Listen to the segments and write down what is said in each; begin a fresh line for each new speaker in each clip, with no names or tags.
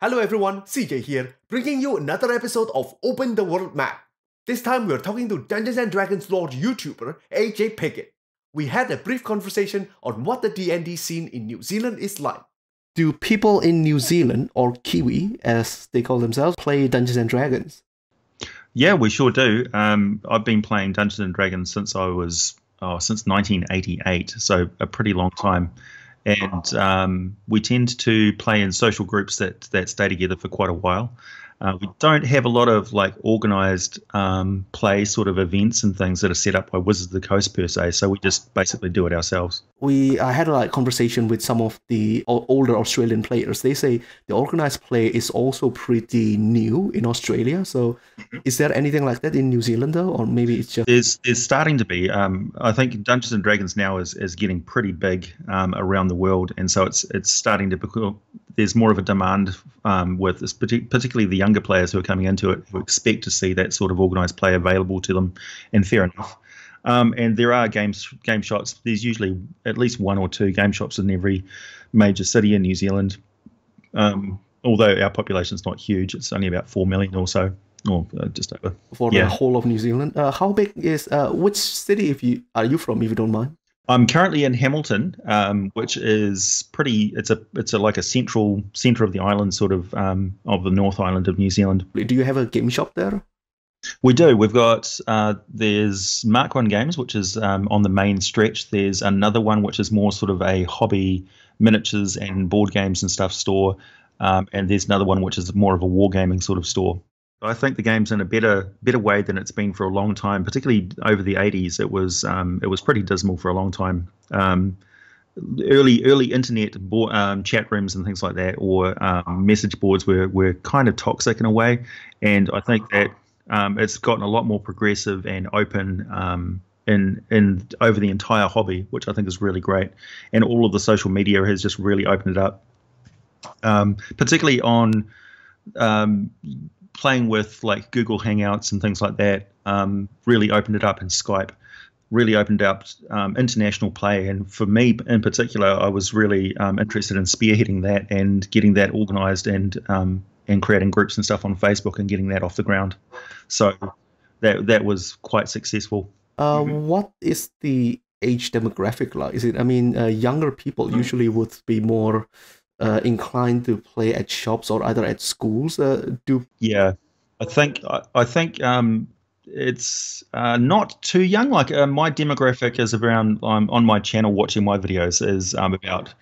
Hello everyone, CJ here, bringing you another episode of Open the World Map. This time we are talking to Dungeons & Dragons Lore YouTuber AJ Pickett. We had a brief conversation on what the D&D scene in New Zealand is like. Do people in New Zealand, or Kiwi as they call themselves, play Dungeons & Dragons?
Yeah, we sure do. I've been playing Dungeons & Dragons since I was since 1988, so a pretty long time. And we tend to play in social groups that stay together for quite a while. We don't have a lot of like organized play sort of events and things that are set up by Wizards of the Coast per se, so we just basically do it ourselves.
I had a conversation with some of the older Australian players. They say the organized play is also pretty new in Australia. So is there anything like that in New Zealand though, or maybe it's just...
There's starting to be. I think Dungeons & Dragons now is getting pretty big around the world, and so it's starting to become... There's more of a demand with this, particularly the younger players who are coming into it, who expect to see that sort of organised play available to them, and fair enough. And there are game shops. There's usually at least one or two game shops in every major city in New Zealand. Although our population's not huge, it's only about 4 million or so, or just over.
For the whole of New Zealand. How big is which city are you from, if you don't mind?
I'm currently in Hamilton, which is pretty. It's a like a centre of the island, sort of the North Island of New Zealand.
Do you have a game shop there?
We do. We've got there's Mark One Games, which is on the main stretch. There's another one which is more sort of a hobby miniatures and board games and stuff store, and there's another one which is more of a wargaming sort of store. I think the game's in a better way than it's been for a long time, particularly over the 80s. It was pretty dismal for a long time. Early internet chat rooms and things like that, or message boards were kind of toxic in a way, and I think that it's gotten a lot more progressive and open in over the entire hobby, which I think is really great. And all of the social media has just really opened it up, particularly on playing with like Google Hangouts and things like that. Really opened it up, and Skype really opened up international play. And for me in particular, I was really interested in spearheading that and getting that organized, and creating groups and stuff on Facebook and getting that off the ground. So that was quite successful.
What is the age demographic like? Is it, younger people usually would be more inclined to play at shops or either at schools?
Yeah, I think it's not too young. Like my demographic is around, on my channel watching my videos is about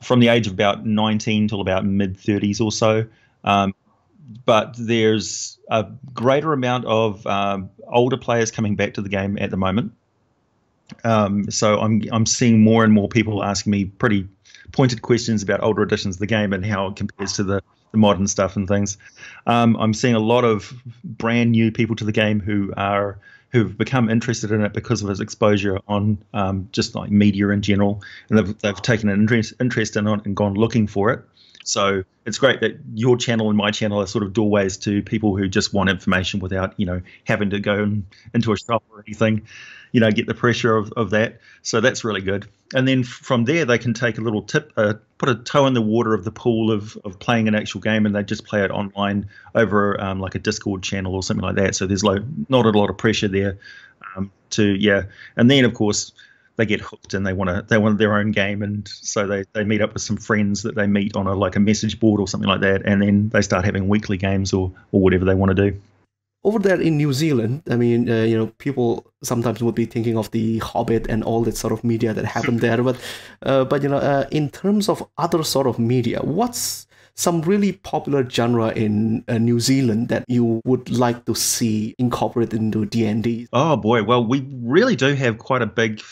from the age of about 19 till about mid-30s or so. But there's a greater amount of older players coming back to the game at the moment. So I'm seeing more and more people asking me pretty pointed questions about older editions of the game and how it compares to the modern stuff and things. I'm seeing a lot of brand new people to the game who've become interested in it because of its exposure on just like media in general, and they've taken an interest in it and gone looking for it. So it's great that your channel and my channel are sort of doorways to people who just want information without, having to go into a shop or anything, get the pressure of that. So that's really good. And then from there, they can take a little tip, put a toe in the water of the pool of playing an actual game, and they just play it online over like a Discord channel or something like that. So there's not a lot of pressure there And then, of course, they get hooked and they want their own game, and so they meet up with some friends that they meet on a message board or something like that, and then they start having weekly games or whatever they want to do.
Over there in New Zealand, people sometimes would be thinking of The Hobbit and all that sort of media that happened there, but in terms of other sort of media, what's some really popular genre in New Zealand that you would like to see incorporated into D&D?
Oh boy, well, we really do have quite a big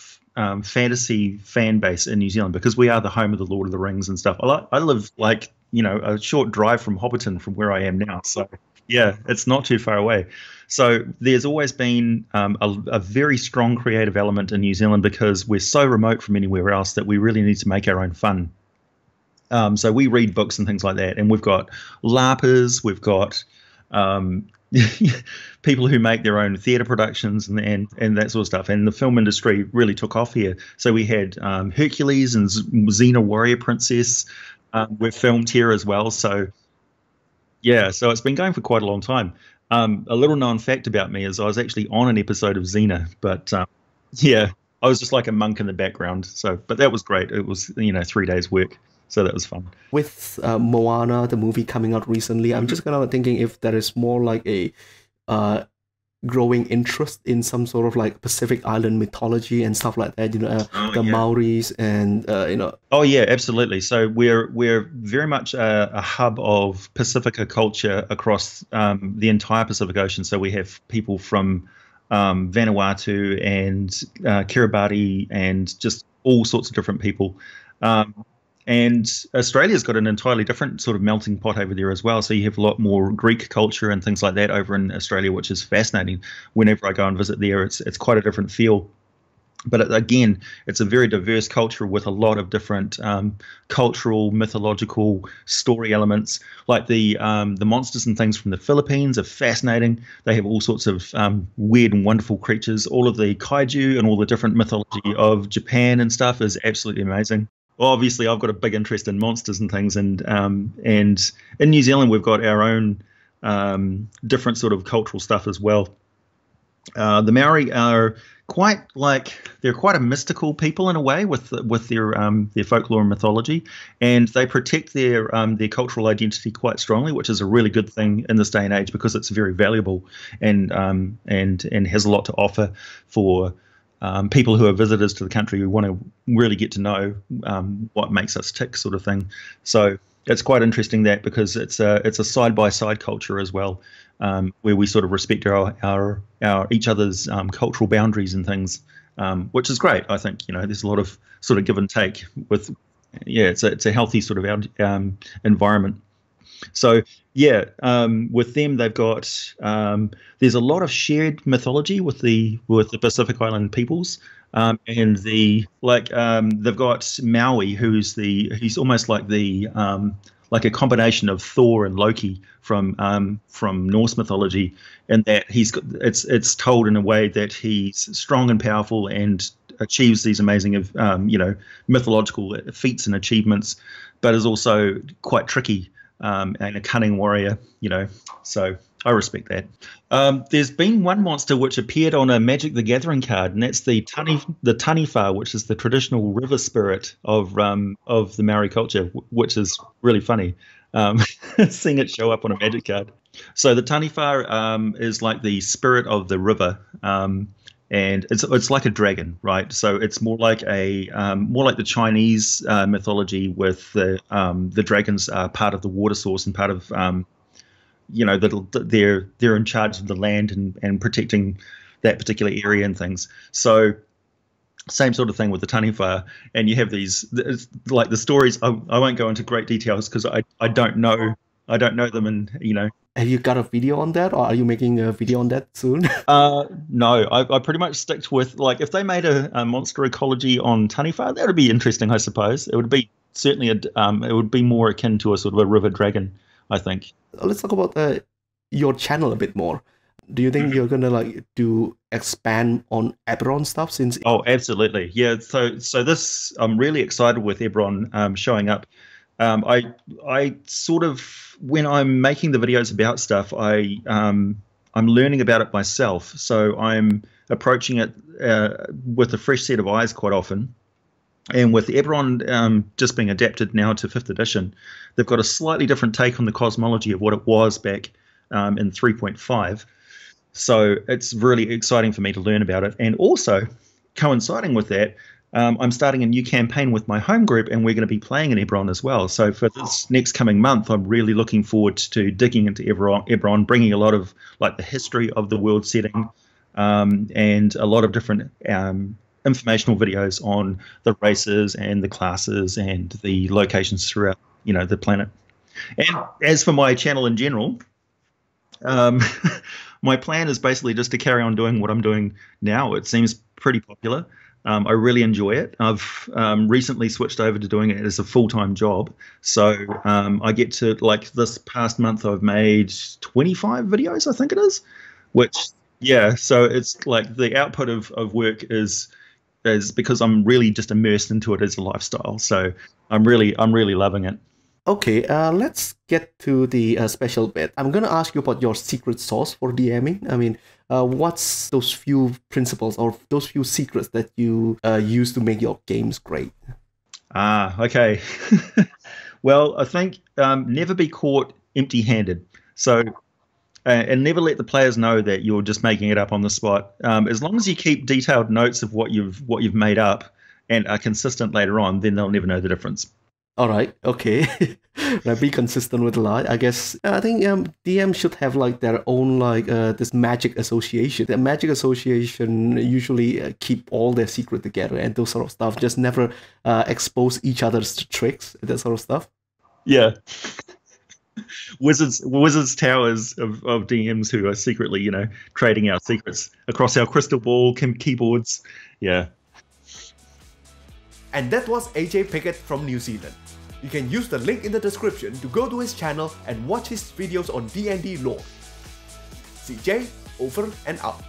fantasy fan base in New Zealand, because we are the home of the Lord of the Rings and stuff. I live a short drive from Hobbiton from where I am now, so yeah, it's not too far away. So there's always been a very strong creative element in New Zealand, because we're so remote from anywhere else that we really need to make our own fun. So we read books and things like that, and we've got LARPers, we've got people who make their own theatre productions and that sort of stuff. And the film industry really took off here. So we had Hercules and Xena Warrior Princess were filmed here as well. So Yeah, so it's been going for quite a long time. A little known fact about me is I was actually on an episode of Xena, but yeah, I was just like a monk in the background. So, but that was great. It was 3 days work, so that was fun.
With Moana, the movie coming out recently, I'm just kind of thinking if there is more like a uh, growing interest in some sort of like Pacific Island mythology and stuff like that. The
Yeah.
Maoris and
Oh yeah, absolutely. So we're very much a hub of Pacifica culture across the entire Pacific Ocean. So we have people from Vanuatu and Kiribati and just all sorts of different people. Um, and Australia's got an entirely different sort of melting pot over there as well. So you have a lot more Greek culture and things like that over in Australia, which is fascinating. Whenever I go and visit there, it's quite a different feel. But again, it's a very diverse culture with a lot of different cultural, mythological story elements. Like the monsters and things from the Philippines are fascinating. They have all sorts of weird and wonderful creatures. All of the kaiju and all the different mythology of Japan and stuff is absolutely amazing. Well, obviously, I've got a big interest in monsters and things, and in New Zealand, we've got our own different sort of cultural stuff as well. The Maori are they're quite a mystical people in a way with their folklore and mythology, and they protect their cultural identity quite strongly, which is a really good thing in this day and age because it's very valuable and has a lot to offer for people who are visitors to the country who want to really get to know what makes us tick, sort of thing. So it's quite interesting that because it's a side by side culture as well, where we sort of respect our each other's cultural boundaries and things, which is great. I think there's a lot of sort of give and take with, yeah, it's a healthy sort of environment. So yeah, with them they've got there's a lot of shared mythology with the Pacific Island peoples, and they've got Maui, he's almost like like a combination of Thor and Loki from Norse mythology, and that it's told in a way that he's strong and powerful and achieves these amazing mythological feats and achievements, but is also quite tricky. And a cunning warrior, so I respect that. There's been one monster which appeared on a Magic the Gathering card, and that's the Taniwha, which is the traditional river spirit of the Maori culture, which is really funny, seeing it show up on a Magic card. So the Taniwha is like the spirit of the river, and it's like a dragon, right? So it's more like the Chinese mythology, with the dragons are part of the water source and part of they're in charge of the land and protecting that particular area and things. So same sort of thing with the Taniwha, and you have these like the stories. I won't go into great details because I don't know them, and
Have you got a video on that, or are you making a video on that soon?
No, I pretty much sticked with, like, if they made a monster ecology on Taniwha, that would be interesting, I suppose. It would be certainly it would be more akin to a sort of a river dragon, I think.
Let's talk about your channel a bit more. Do you think you're gonna expand on Eberron stuff since?
Oh, absolutely, yeah. So this, I'm really excited with Eberron showing up. I sort of, when I'm making the videos about stuff, I'm learning about it myself. So I'm approaching it with a fresh set of eyes quite often. And with Eberron just being adapted now to 5th edition, they've got a slightly different take on the cosmology of what it was back in 3.5. So it's really exciting for me to learn about it. And also, coinciding with that, I'm starting a new campaign with my home group, and we're going to be playing in Eberron as well. So for this next coming month, I'm really looking forward to digging into Eberron, bringing a lot of like the history of the world setting, and a lot of different informational videos on the races and the classes and the locations throughout the planet. And as for my channel in general, my plan is basically just to carry on doing what I'm doing now. It seems pretty popular. I really enjoy it. I've recently switched over to doing it as a full-time job. So I get to, like, this past month I've made 25 videos, I think it is, which, yeah, so it's like the output of work is because I'm really just immersed into it as a lifestyle. So I'm really loving it.
Okay, let's get to the special bit. I'm gonna ask you about your secret sauce for DMing. I mean, what's those few principles or those few secrets that you use to make your games great?
Okay. Well, I think never be caught empty-handed. So, and never let the players know that you're just making it up on the spot. As long as you keep detailed notes of what you've made up and are consistent later on, then they'll never know the difference.
All right, okay. Right, be consistent with a lie. I guess I think DM should have like their own like this magic association. The magic association usually keep all their secret together and those sort of stuff. Just never expose each other's tricks, that sort of stuff.
Yeah. Wizards towers of DMs who are secretly, trading our secrets across our crystal ball keyboards. Yeah.
And that was AJ Pickett from New Zealand. You can use the link in the description to go to his channel and watch his videos on D&D lore. CJ, over and out.